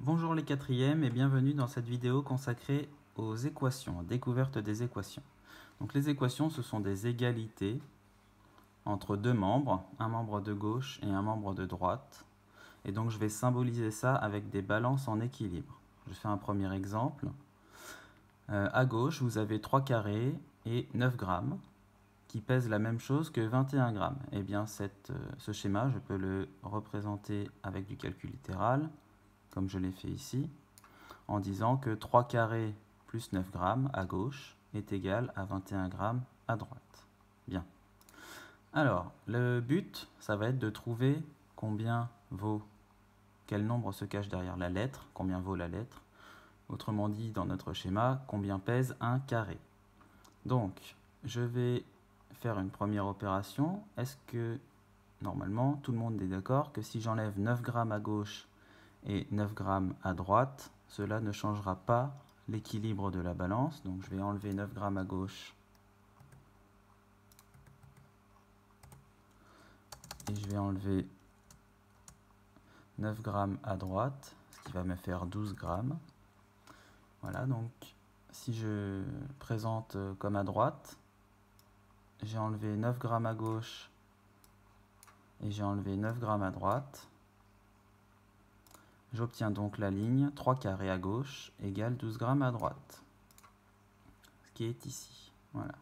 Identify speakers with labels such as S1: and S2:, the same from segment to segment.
S1: Bonjour les quatrièmes et bienvenue dans cette vidéo consacrée aux équations, découverte des équations. Donc les équations, ce sont des égalités entre deux membres, un membre de gauche et un membre de droite. Et donc je vais symboliser ça avec des balances en équilibre. Je fais un premier exemple. À gauche, vous avez 3 carrés et 9 grammes qui pèsent la même chose que 21 grammes. Eh bien ce schéma, je peux le représenter avec du calcul littéral, comme je l'ai fait ici, en disant que 3 carrés plus 9 grammes à gauche est égal à 21 grammes à droite. Bien. Alors, le but, ça va être de trouver combien vaut, quel nombre se cache derrière la lettre, combien vaut la lettre. Autrement dit, dans notre schéma, combien pèse un carré. Donc, je vais faire une première opération. Est-ce que, normalement, tout le monde est d'accord que si j'enlève 9 grammes à gauche et 9 grammes à droite, cela ne changera pas l'équilibre de la balance. Donc je vais enlever 9 grammes à gauche et je vais enlever 9 grammes à droite, ce qui va me faire 12 grammes. Voilà, donc si je présente comme à droite, j'ai enlevé 9 grammes à gauche et j'ai enlevé 9 grammes à droite. J'obtiens donc la ligne 3 carrés à gauche égale 12 grammes à droite, ce qui est ici. Voilà.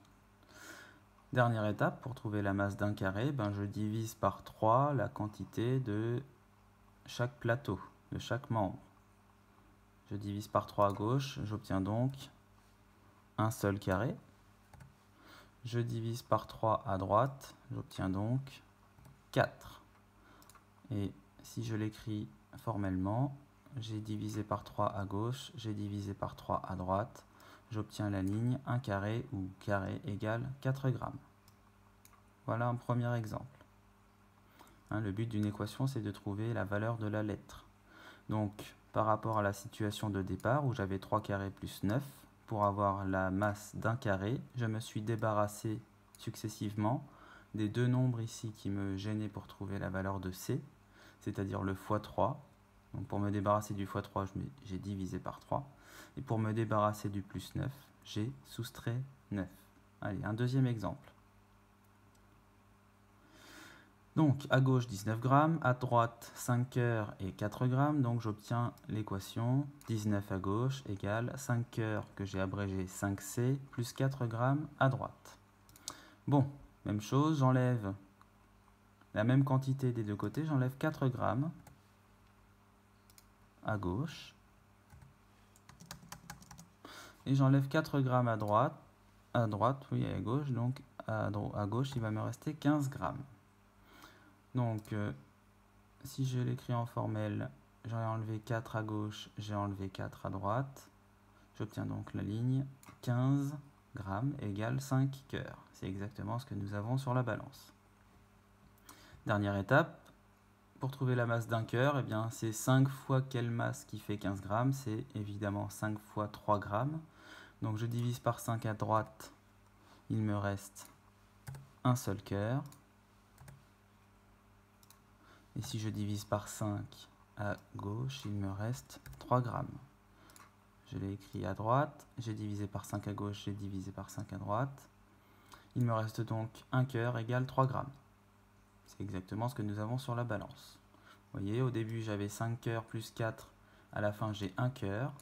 S1: Dernière étape, pour trouver la masse d'un carré, je divise par 3 la quantité de chaque plateau, de chaque membre. Je divise par 3 à gauche, j'obtiens donc un seul carré. Je divise par 3 à droite, j'obtiens donc 4. Et si je l'écris formellement, j'ai divisé par 3 à gauche, j'ai divisé par 3 à droite, j'obtiens la ligne 1 carré ou carré égale 4 grammes. Voilà un premier exemple. Le but d'une équation, c'est de trouver la valeur de la lettre. Donc, par rapport à la situation de départ, où j'avais 3 carrés plus 9, pour avoir la masse d'un carré, je me suis débarrassé successivement des deux nombres ici qui me gênaient pour trouver la valeur de C, c'est-à-dire le x3. Donc pour me débarrasser du x3, j'ai divisé par 3. Et pour me débarrasser du plus 9, j'ai soustrait 9. Allez, un deuxième exemple. Donc à gauche 19 grammes, à droite 5 heures et 4 grammes, donc j'obtiens l'équation 19 à gauche égale 5 heures que j'ai abrégé 5C plus 4 grammes à droite. Bon, même chose, j'enlève la même quantité des deux côtés, j'enlève 4 grammes à gauche et j'enlève 4 grammes à droite, oui à gauche, donc à gauche il va me rester 15 grammes. Donc si je l'écris en formel, j'ai enlevé 4 à gauche, j'ai enlevé 4 à droite. J'obtiens donc la ligne 15 grammes égale 5 cœurs. C'est exactement ce que nous avons sur la balance. Dernière étape, pour trouver la masse d'un cœur, c'est 5 fois quelle masse qui fait 15 grammes? C'est évidemment 5 fois 3 grammes. Donc je divise par 5 à droite, il me reste un seul cœur. Et si je divise par 5 à gauche, il me reste 3 grammes. Je l'ai écrit à droite, j'ai divisé par 5 à gauche, j'ai divisé par 5 à droite. Il me reste donc un cœur égale 3 grammes. C'est exactement ce que nous avons sur la balance. Vous voyez, au début j'avais 5 cœurs plus 4, à la fin j'ai un cœur.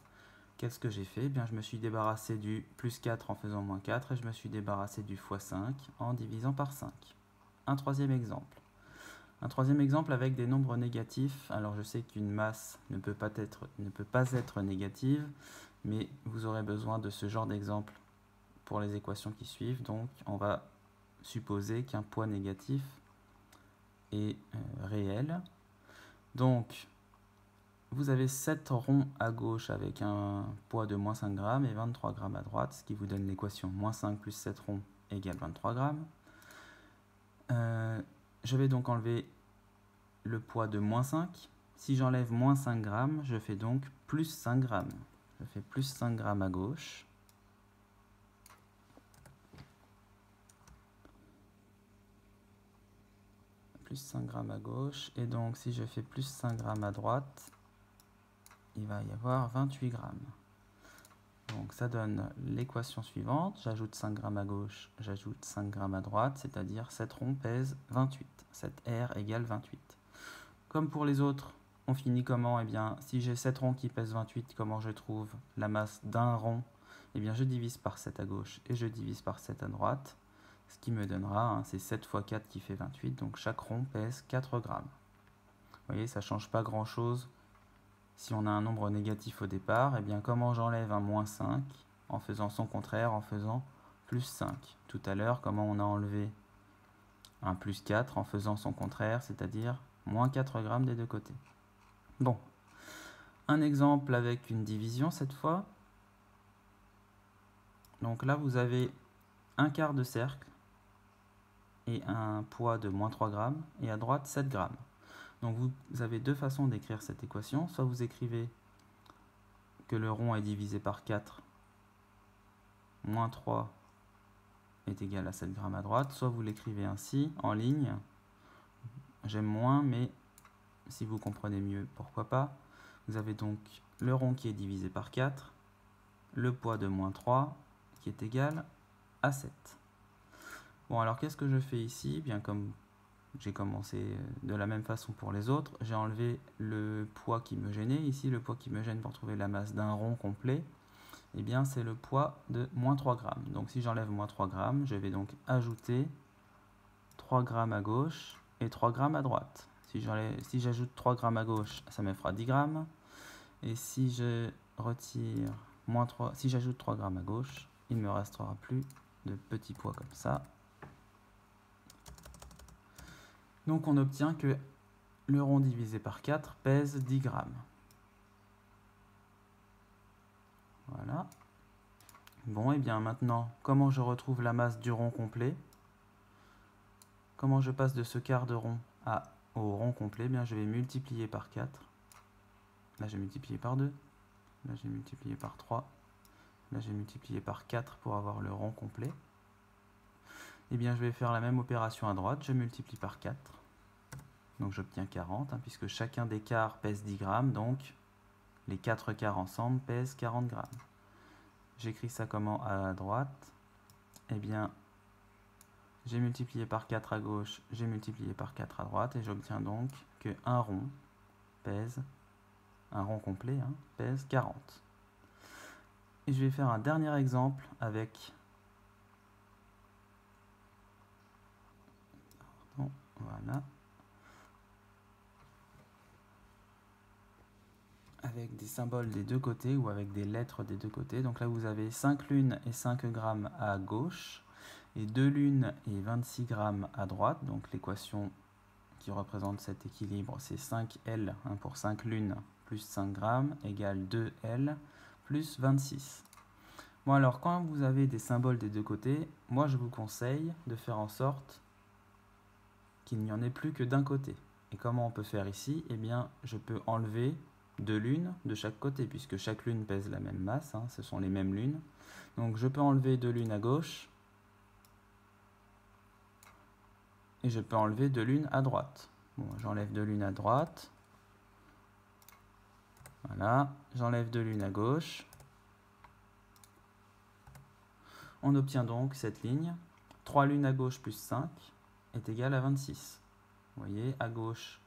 S1: Qu'est-ce que j'ai fait? Je me suis débarrassé du plus 4 en faisant moins 4 et je me suis débarrassé du x 5 en divisant par 5. Un troisième exemple. Un troisième exemple avec des nombres négatifs. Alors je sais qu'une masse ne peut pas être négative, mais vous aurez besoin de ce genre d'exemple pour les équations qui suivent. Donc on va supposer qu'un poids négatif est réel. Donc vous avez 7 ronds à gauche avec un poids de moins 5 grammes et 23 grammes à droite, ce qui vous donne l'équation moins 5 plus 7 ronds égale 23 grammes. Je vais donc enlever le poids de moins 5. Si j'enlève moins 5 grammes, je fais donc plus 5 grammes. Je fais plus 5 grammes à gauche. Plus 5 grammes à gauche. Et donc si je fais plus 5 grammes à droite, il va y avoir 28 grammes. Donc ça donne l'équation suivante, j'ajoute 5 grammes à gauche, j'ajoute 5 grammes à droite, c'est-à-dire 7 ronds pèsent 28, 7R égale 28. Comme pour les autres, on finit comment? Eh bien, si j'ai 7 ronds qui pèsent 28, comment je trouve la masse d'un rond? Eh bien, je divise par 7 à gauche et je divise par 7 à droite, ce qui me donnera, c'est 7 fois 4 qui fait 28, donc chaque rond pèse 4 grammes. Vous voyez, ça ne change pas grand-chose. Si on a un nombre négatif au départ, eh bien comment j'enlève un moins 5? En faisant son contraire, en faisant plus 5. Tout à l'heure, comment on a enlevé un plus 4 en faisant son contraire, c'est-à-dire moins 4 grammes des deux côtés. Bon, un exemple avec une division cette fois. Donc là, vous avez un quart de cercle et un poids de moins 3 grammes, et à droite 7 grammes. Donc vous avez deux façons d'écrire cette équation. Soit vous écrivez que le rond est divisé par 4, moins 3 est égal à 7 grammes à droite, soit vous l'écrivez ainsi, en ligne. J'aime moins, mais si vous comprenez mieux, pourquoi pas. Vous avez donc le rond qui est divisé par 4, le poids de moins 3 qui est égal à 7. Bon, alors qu'est-ce que je fais ici? Bien, comme j'ai commencé de la même façon pour les autres, j'ai enlevé le poids qui me gênait. Ici, le poids qui me gêne pour trouver la masse d'un rond complet, eh bien, c'est le poids de moins 3 grammes. Donc, si j'enlève moins 3 grammes, je vais donc ajouter 3 grammes à gauche et 3 grammes à droite. Si j'ajoute 3 grammes à gauche, ça me fera 10 grammes. Et si je retire si j'ajoute 3 grammes à gauche, il ne me restera plus de petits poids comme ça. Donc on obtient que le rond divisé par 4 pèse 10 grammes. Voilà. Bon, et bien maintenant, comment je retrouve la masse du rond complet? Comment je passe de ce quart de rond au rond complet? Eh bien, je vais multiplier par 4. Là, j'ai multiplié par 2. Là, j'ai multiplié par 3. Là, j'ai multiplié par 4 pour avoir le rond complet. Eh bien, je vais faire la même opération à droite. Je multiplie par 4. Donc, j'obtiens 40, puisque chacun des quarts pèse 10 grammes. Donc, les 4 quarts ensemble pèsent 40 grammes. J'écris ça comment à droite? Eh bien, j'ai multiplié par 4 à gauche, j'ai multiplié par 4 à droite, et j'obtiens donc que un rond complet, pèse 40. Et je vais faire un dernier exemple avec... Voilà. Avec des symboles des deux côtés ou avec des lettres des deux côtés. Donc là, vous avez 5 lunes et 5 grammes à gauche et 2 lunes et 26 grammes à droite. Donc l'équation qui représente cet équilibre, c'est 5L pour 5 lunes plus 5 grammes égale 2L plus 26. Bon, alors quand vous avez des symboles des deux côtés, moi je vous conseille de faire en sorte qu'il n'y en ait plus que d'un côté. Et comment on peut faire ici? Eh bien, je peux enlever 2 lunes de chaque côté, puisque chaque lune pèse la même masse, ce sont les mêmes lunes. Donc je peux enlever 2 lunes à gauche, et je peux enlever 2 lunes à droite. Bon, j'enlève 2 lunes à droite. Voilà, j'enlève 2 lunes à gauche. On obtient donc cette ligne. 3 lunes à gauche plus 5 est égal à 26. Vous voyez, à gauche,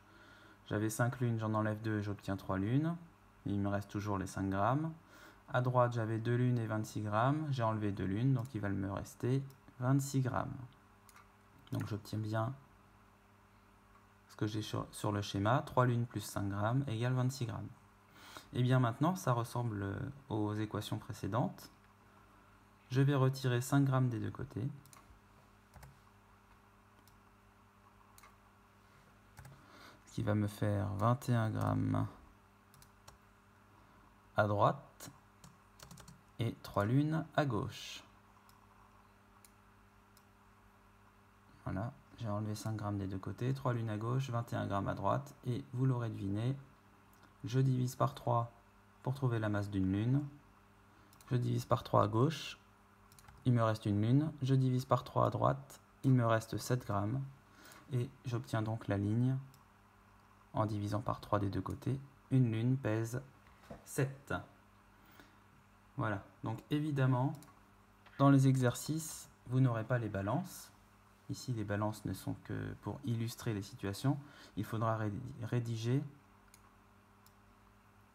S1: j'avais 5 lunes, j'en enlève 2, j'obtiens 3 lunes. Il me reste toujours les 5 grammes. À droite, j'avais 2 lunes et 26 grammes. J'ai enlevé 2 lunes, donc il va me rester 26 grammes. Donc j'obtiens bien ce que j'ai sur le schéma. 3 lunes plus 5 grammes égale 26 grammes. Et bien maintenant, ça ressemble aux équations précédentes. Je vais retirer 5 grammes des deux côtés. Ce qui va me faire 21 grammes à droite et 3 lunes à gauche. Voilà, j'ai enlevé 5 grammes des deux côtés, 3 lunes à gauche, 21 grammes à droite, et vous l'aurez deviné, je divise par 3 pour trouver la masse d'une lune, je divise par 3 à gauche, il me reste une lune, je divise par 3 à droite, il me reste 7 grammes, et j'obtiens donc la ligne en divisant par 3 des deux côtés. Une lune pèse 7. Voilà, donc évidemment, dans les exercices, vous n'aurez pas les balances. Ici, les balances ne sont que pour illustrer les situations. Il faudra rédiger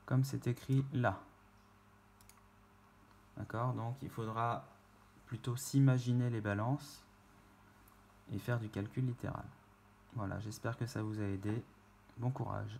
S1: comme c'est écrit là. D'accord? Donc, il faudra plutôt s'imaginer les balances et faire du calcul littéral. Voilà, j'espère que ça vous a aidé. Bon courage.